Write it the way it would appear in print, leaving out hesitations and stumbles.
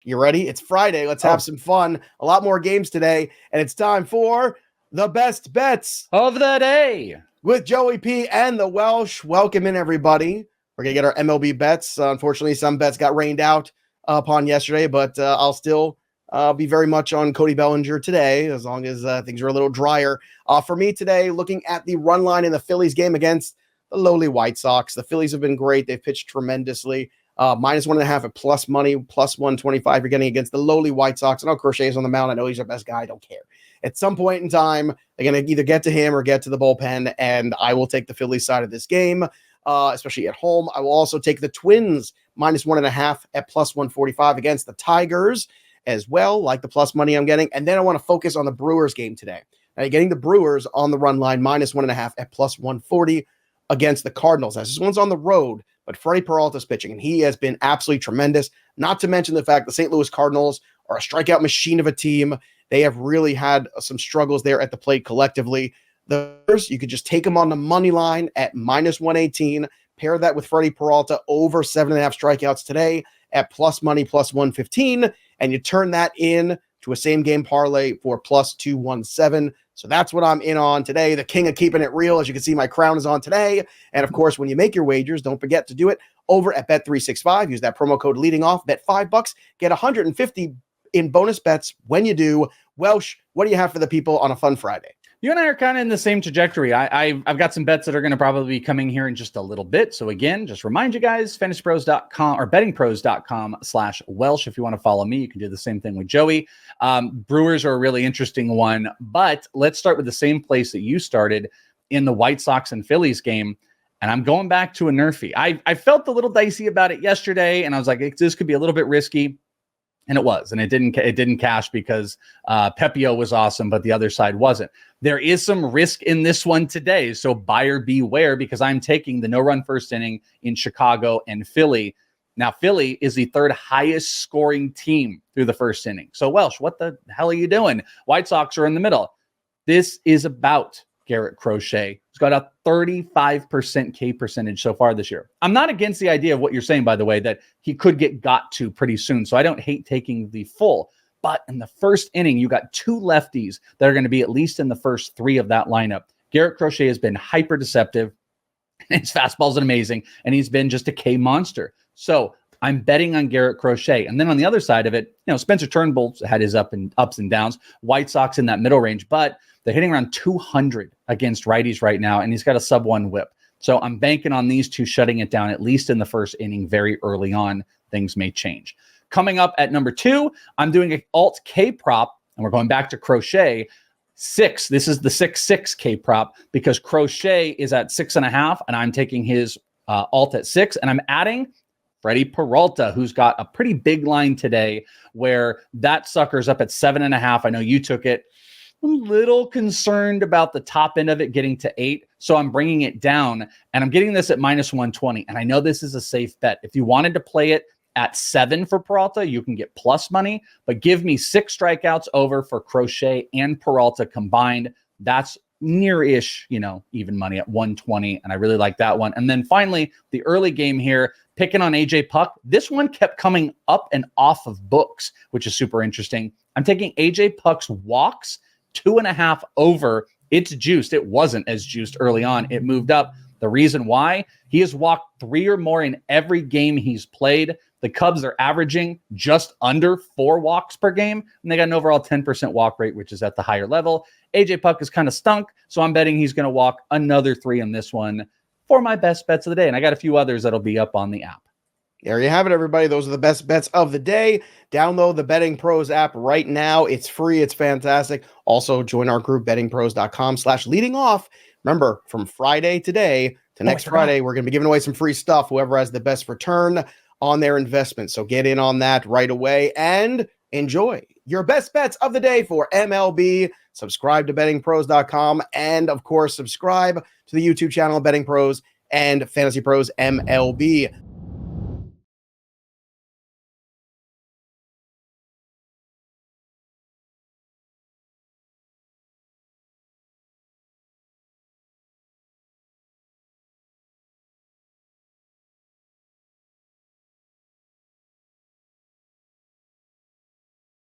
You ready? It's Friday. Let's have some fun. A lot more games today. And it's time for the best bets of the day with Joey P and the Welsh. Welcome in, everybody. We're going to get our MLB bets. Unfortunately, some bets got rained out upon yesterday, but I'll still be very much on Cody Bellinger today, as long as things are a little drier. For me today, looking at the run line in the Phillies game against the lowly White Sox. The Phillies have been great. They've pitched tremendously. -1.5 at plus money, plus 125. You're getting against the lowly White Sox. I know Crochet's on the mound. I know he's our best guy. I don't care. At some point in time, they're going to either get to him or get to the bullpen, and I will take the Phillies side of this game, especially at home. I will also take the Twins -1.5 at plus 145 against the Tigers as well, like the plus money I'm getting. And then I want to focus on the Brewers game today. Now, you're getting the Brewers on the run line -1.5 at plus 140 against the Cardinals. As this one's on the road, but Freddie Peralta's pitching, and he has been absolutely tremendous. Not to mention the fact the St. Louis Cardinals are a strikeout machine of a team. They have really had some struggles there at the plate collectively. The first, you could just take them on the money line at -118. Pair that with Freddie Peralta over 7.5 strikeouts today at plus money, plus 115. And you turn that in to a same game parlay for plus 217. So that's what I'm in on today. The king of keeping it real. As you can see, my crown is on today. And of course, when you make your wagers, don't forget to do it over at bet365. Use that promo code leading off, bet $5, get 150 in bonus bets when you do. Welsh, what do you have for the people on a fun Friday? You and I are kind of in the same trajectory. I've got some bets that are going to probably be coming here in just a little bit. So again, just remind you guys, fantasypros.com or bettingpros.com/Welsh. If you want to follow me, you can do the same thing with Joey. Brewers are a really interesting one, but let's start with the same place that you started in the White Sox and Phillies game. And I'm going back to a Nerfy. I felt a little dicey about it yesterday, and I was like, this could be a little bit risky. And it was, and it didn't cash because Pepio was awesome, but the other side wasn't. There is some risk in this one today, so buyer beware, because I'm taking the no-run first inning in Chicago and Philly. Now, Philly is the third highest scoring team through the first inning. So, Welsh, what the hell are you doing? White Sox are in the middle. This is about Garrett Crochet, who's got a 35% K percentage so far this year. I'm not against the idea of what you're saying, by the way, that he could get got to pretty soon. So I don't hate taking the full. But in the first inning, you got two lefties that are going to be at least in the first three of that lineup. Garrett Crochet has been hyper deceptive. His fastball's amazing, and he's been just a K monster. So I'm betting on Garrett Crochet. And then on the other side of it, Spencer Turnbull had his ups and downs. White Sox in that middle range, but they're hitting around 200 against righties right now, and he's got a sub-1 whip. So I'm banking on these two shutting it down, at least in the first inning, very early on. Things may change. Coming up at number 2, I'm doing an alt K prop, and we're going back to Crochet. 6. This is the 6-6 K prop because Crochet is at 6.5, and I'm taking his alt at 6, and I'm adding Freddie Peralta, who's got a pretty big line today, where that sucker's up at 7.5. I know you took it. I'm a little concerned about the top end of it getting to 8, so I'm bringing it down, and I'm getting this at -120, and I know this is a safe bet. If you wanted to play it at 7 for Peralta, you can get plus money, but give me 6 strikeouts over for Crochet and Peralta combined. That's near-ish, even money at 120, and I really like that one. And then finally, the early game here, picking on AJ Puck. This one kept coming up and off of books, which is super interesting. I'm taking AJ Puck's walks, 2.5 over. It's juiced. It wasn't as juiced early on. It moved up. The reason why? He has walked 3 or more in every game he's played. The Cubs are averaging just under 4 walks per game, and they got an overall 10% walk rate, which is at the higher level. AJ Puck is kind of stunk, so I'm betting he's going to walk another 3 in this one for my best bets of the day. And I got a few others that'll be up on the app. There you have it, everybody. Those are the best bets of the day. Download the Betting Pros app right now. It's free. It's fantastic. Also, join our group, bettingpros.com/leading off. Remember, from Friday today to next Friday, we're going to be giving away some free stuff. Whoever has the best return on their investment. So get in on that right away and enjoy your best bets of the day for MLB. Subscribe to bettingpros.com and, of course, subscribe to the YouTube channel Betting Pros and Fantasy Pros MLB.